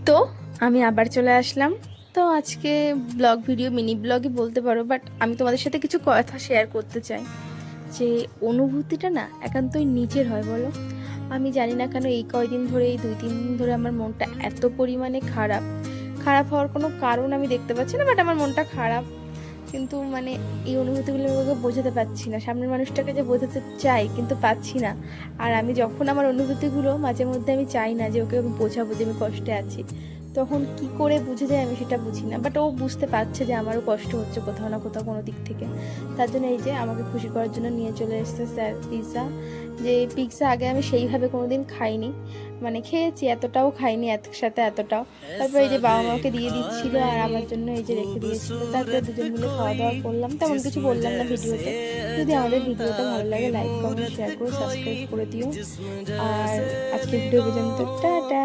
তো আমি আবার চলে আসলাম। তো আজকে ব্লগ ভিডিও মিনি ব্লগই বলতে পারো, বাট আমি তোমাদের সাথে কিছু কথা শেয়ার করতে চাই। যে অনুভূতিটা না একান্তই নিজের হয় বলো। আমি জানি না কেন এই কয়দিন ধরে, এই 2-3 দিন ধরে আমার মনটা এত পরিমাণে খারাপ। খারাপ হওয়ার কোনো কারণ আমি দেখতে পাচ্ছি না, বাট আমার মনটা খারাপ। কিন্তু মানে এই অনুভূতিগুলো আমি ওকে বোঝাতে পারছি না, সামনের মানুষটাকে যে বোঝাতে চাই কিন্তু পাচ্ছি না। আর আমি যখন আমার অনুভূতিগুলো মাঝে মধ্যে আমি চাই না যে ওকে আমি বোঝাবো যে আমি কষ্টে আছি, তখন কি করে বুঝে যায় আমি সেটা বুঝি না। বাট ও বুঝতে পারছে যে আমারও কষ্ট হচ্ছে কোথাও না কোথাও কোনো দিক থেকে। তার জন্য এই যে আমাকে খুশি করার জন্য নিয়ে চলে এসেছে স্যার পিৎজা। যে পিৎজা আগে আমি সেইভাবে কোনোদিন খাইনি, মানে খেয়েছি এতটাও খাইনি একসাথে এতটাও। তারপর এই যে বাবা মাকে দিয়ে দিচ্ছিল আর আমার জন্য এই যে রেখে দিয়েছিল। তারপরে দুজন মিলে খাওয়া দাওয়া করলাম, তেমন কিছু বললাম না ভিডিওতে। যদি আমাদের ভিডিওটা ভালো লাগে লাইক কমেন্ট শেয়ার করে সাবস্ক্রাইব করে দিও। আর আজকে ভিডিও পর্যন্ত টাটা।